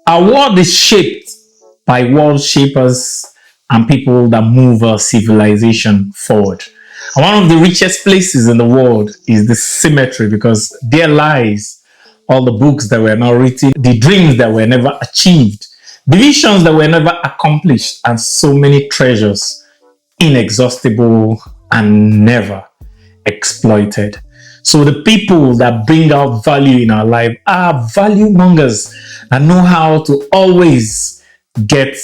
Our world is shaped by world shapers and people that move our civilization forward. And one of the richest places in the world is the cemetery, because there lies all the books that were not written, the dreams that were never achieved, the visions that were never accomplished, and so many treasures inexhaustible and never exploited. So the people that bring out value in our life are value mongers and know how to always get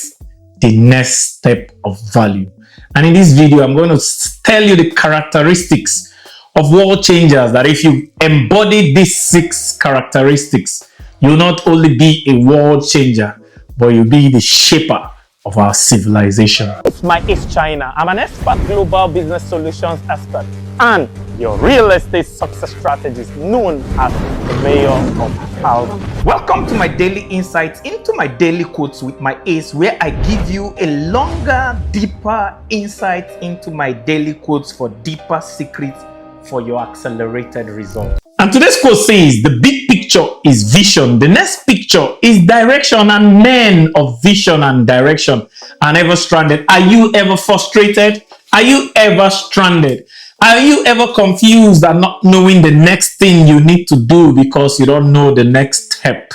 the next step of value. And in this video, I'm going to tell you the characteristics of world changers that if you embody these 6 characteristics, you'll not only be a world changer, but you'll be the shaper of our civilization. My acechina. I'm an expert global business solutions expert and your real estate success strategist known as the mayor of housing. Welcome to my daily insights into my daily quotes with my ace, where I give you a longer, deeper insight into my daily quotes for deeper secrets for your accelerated results. And today's quote says, the big picture is vision. The next picture is direction, and men of vision and direction are never stranded. Are you ever frustrated? Are you ever stranded? Are you ever confused and not knowing the next thing you need to do because you don't know the next step?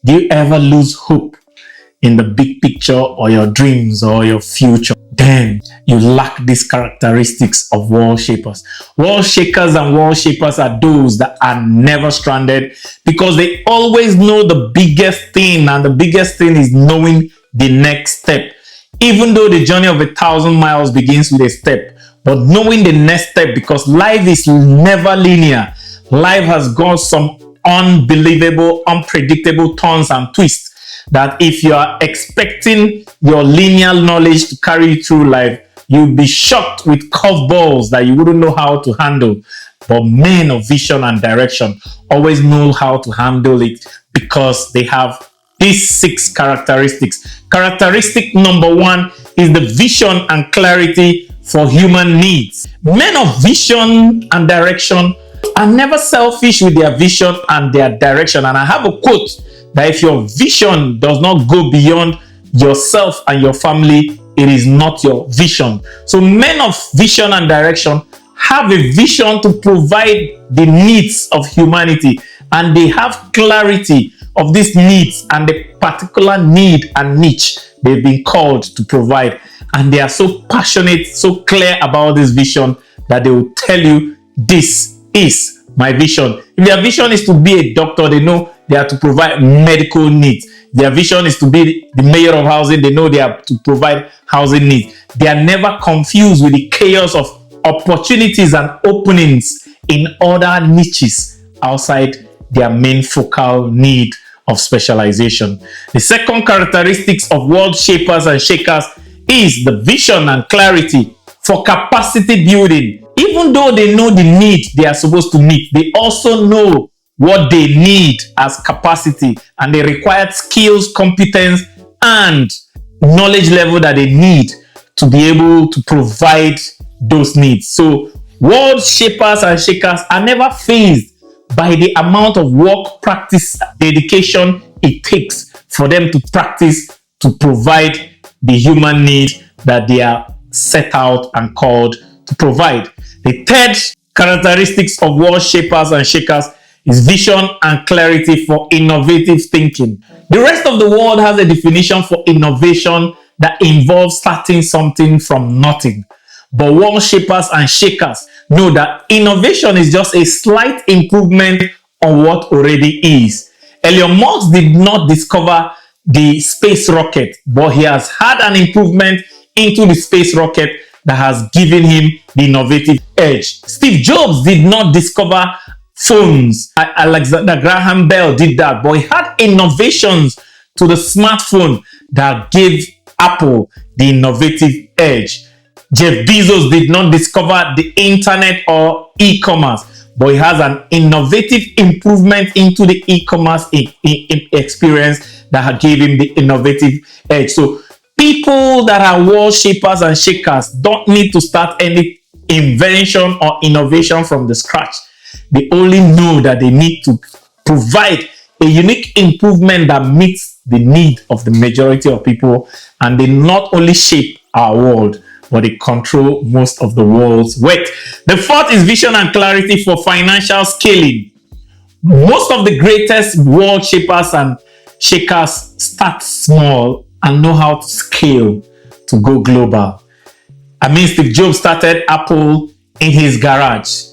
Do you ever lose hope in the big picture or your dreams or your future? Then you lack these characteristics of world shapers. World shakers and world shapers are those that are never stranded because they always know the biggest thing, and the biggest thing is knowing the next step. Even though the journey of 1,000 miles begins with a step, but knowing the next step, because life is never linear. Life has got some unbelievable, unpredictable turns and twists that if you are expecting your linear knowledge to carry you through life, you'll be shocked with curveballs that you wouldn't know how to handle. But men of vision and direction always know how to handle it because they have these 6 characteristics. Characteristic number 1 is the vision and clarity for human needs. Men of vision and direction are never selfish with their vision and their direction. And I have a quote that if your vision does not go beyond yourself and your family, it is not your vision. So men of vision and direction have a vision to provide the needs of humanity, and they have clarity of these needs and the particular need and niche they've been called to provide. And they are so passionate, so clear about this vision that they will tell you, this is my vision. If their vision is to be a doctor, they know they are to provide medical needs. Their vision is to be the mayor of housing, they know they are to provide housing needs. They are never confused with the chaos of opportunities and openings in other niches outside their main focal need of specialization. The second characteristics of world shapers and shakers is the vision and clarity for capacity building. Even though they know the need they are supposed to meet, they also know what they need as capacity, and the required skills, competence, and knowledge level that they need to be able to provide those needs. So world shapers and shakers are never fazed by the amount of work, practice, dedication it takes for them to practice to provide the human need that they are set out and called to provide. The third characteristics of world shapers and shakers is vision and clarity for innovative thinking. The rest of the world has a definition for innovation that involves starting something from nothing. But world shapers and shakers know that innovation is just a slight improvement on what already is. Elon Musk did not discover the space rocket, but he has had an improvement into the space rocket that has given him the innovative edge. Steve Jobs did not discover phones. Alexander Graham Bell did that, but he had innovations to the smartphone that gave Apple the innovative edge. Jeff Bezos did not discover the internet or e-commerce, but he has an innovative improvement into the e-commerce experience that gave him the innovative edge. So people that are world shapers and shakers don't need to start any invention or innovation from the scratch. They only know that they need to provide a unique improvement that meets the need of the majority of people, and they not only shape our world, but they control most of the world's wealth. The fourth is vision and clarity for financial scaling. Most of the greatest world shapers and shakers start small and know how to scale to go global. I mean, Steve Jobs started Apple in his garage.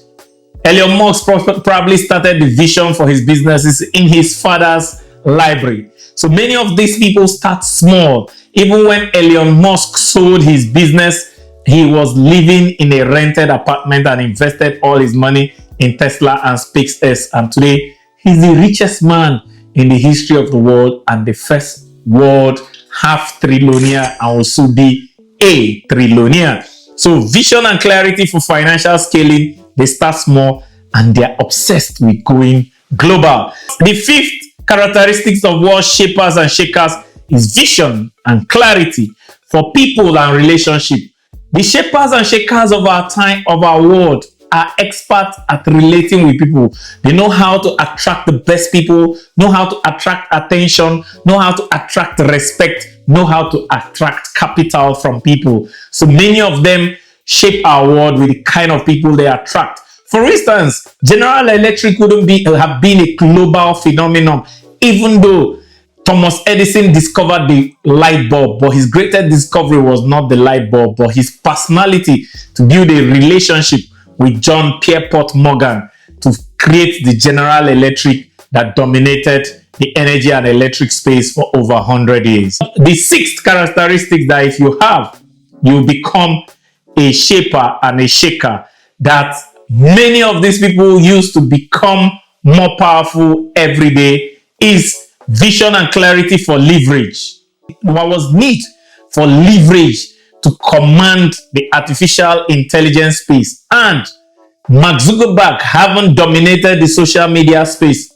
Elon Musk probably started the vision for his businesses in his father's library. So many of these people start small. Even when Elon Musk sold his business, he was living in a rented apartment and invested all his money in Tesla and SpaceX. And today, he's the richest man in the history of the world and the first world half trillionaire and will soon be a trillionaire. So vision and clarity for financial scaling, they start small and they're obsessed with going global. The fifth characteristics of world shapers and shakers is vision and clarity for people and relationship. The shapers and shakers of our time, of our world, are experts at relating with people. They know how to attract the best people, know how to attract attention, know how to attract respect, know how to attract capital from people. So many of them shape our world with the kind of people they attract. For instance, General Electric wouldn't have been a global phenomenon even though Thomas Edison discovered the light bulb, but his greatest discovery was not the light bulb, but his personality to build a relationship with John Pierpont Morgan to create the General Electric that dominated the energy and electric space for over 100 years. The sixth characteristic that if you have, you become a shaper and a shaker, that many of these people use to become more powerful every day, is vision and clarity for leverage. What was need for leverage to command the artificial intelligence space, and Mark Zuckerberg, having dominated the social media space,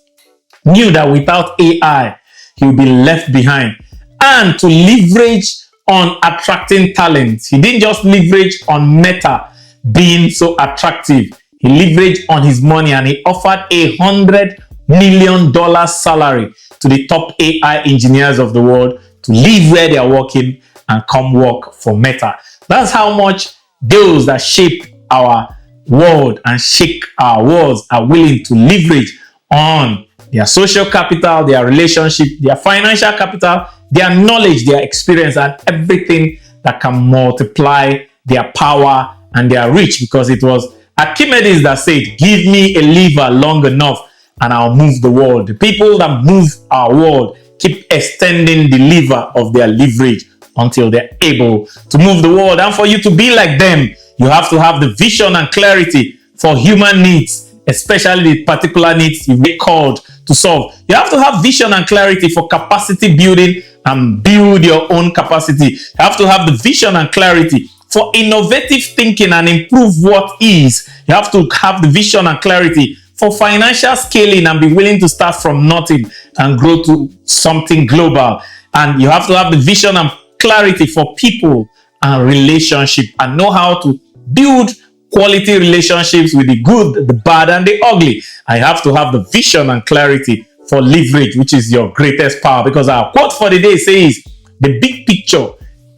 knew that without AI he would be left behind. And to leverage on attracting talent, he didn't just leverage on Meta being so attractive, he leveraged on his money and he offered $100 million salary to the top AI engineers of the world to leave where they are working and come work for Meta. That's how much those that shape our world and shake our worlds are willing to leverage on their social capital, their relationship, their financial capital, their knowledge, their experience, and everything that can multiply their power and their reach. Because it was Archimedes that said, give me a lever long enough and I'll move the world. The people that move our world keep extending the lever of their leverage until they're able to move the world. And for you to be like them, you have to have the vision and clarity for human needs, especially the particular needs you've been called to solve. You have to have vision and clarity for capacity building and build your own capacity. You have to have the vision and clarity for innovative thinking and improve what is. You have to have the vision and clarity for financial scaling and be willing to start from nothing and grow to something global. And you have to have the vision and clarity for people and relationship and know how to build quality relationships with the good, the bad, and the ugly. I have to have the vision and clarity for leverage, which is your greatest power. Because our quote for the day says, the big picture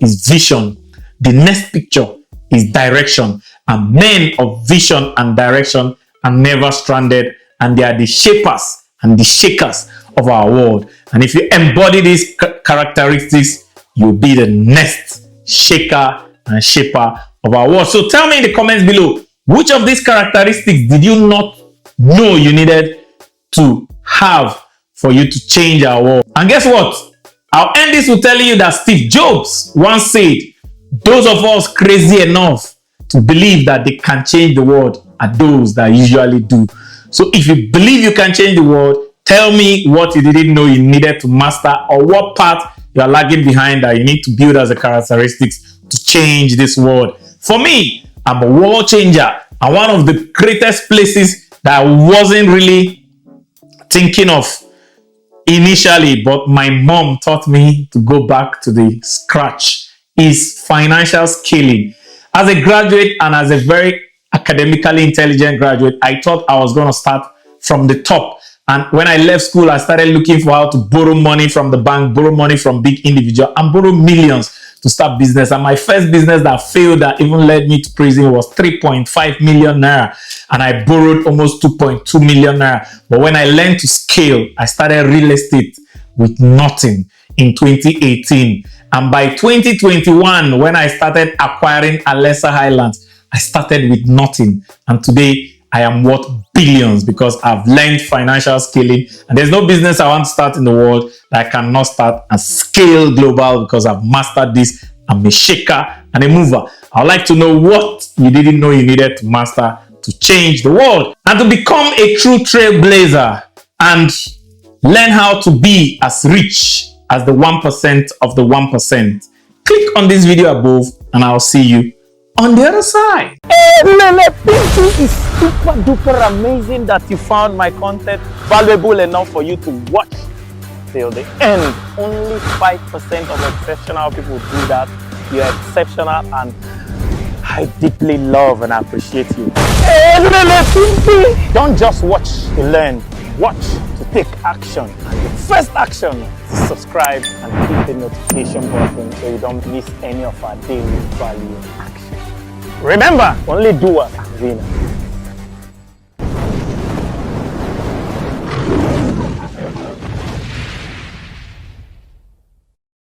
is vision. The next picture is direction. And men of vision and direction are never stranded, and they are the shapers and the shakers of our world. And if you embody these characteristics, you'll be the next shaker and shaper of our world. So tell me in the comments below, which of these characteristics did you not know you needed to have for you to change our world? And guess what? I'll end this with telling you that Steve Jobs once said, those of us crazy enough to believe that they can change the world are those that usually do. So if you believe you can change the world, tell me what you didn't know you needed to master, or what part you are lagging behind that you need to build as a characteristics to change this world. For me, I'm a world changer, and one of the greatest places that I wasn't really thinking of initially, but my mom taught me to go back to the scratch, is financial scaling. As a graduate and as a very academically intelligent graduate, I thought I was going to start from the top And when I left school, I started looking for how to borrow money from the bank, borrow money from big individuals, and borrow millions to start business. And my first business that failed, that even led me to prison, was 3.5 million naira. And I borrowed almost 2.2 million naira. But when I learned to scale, I started real estate with nothing in 2018. And by 2021, when I started acquiring Alessa Highlands, I started with nothing. And today, I am worth billions because I've learned financial scaling. And there's no business I want to start in the world that I cannot start and scale global, because I've mastered this. I'm a shaker and a mover. I'd like to know what you didn't know you needed to master to change the world and to become a true trailblazer and learn how to be as rich as the 1% of the 1%. Click on this video above and I'll see you on the other side. Hey, Lele, it is super duper amazing that you found my content valuable enough for you to watch till the end. Only 5% of exceptional people do that. You're exceptional and I deeply love and appreciate you. Hey, Lele, don't just watch to learn. Watch to take action. And the first action is subscribe and hit the notification button so you don't miss any of our daily value action. Remember, only doers are winners.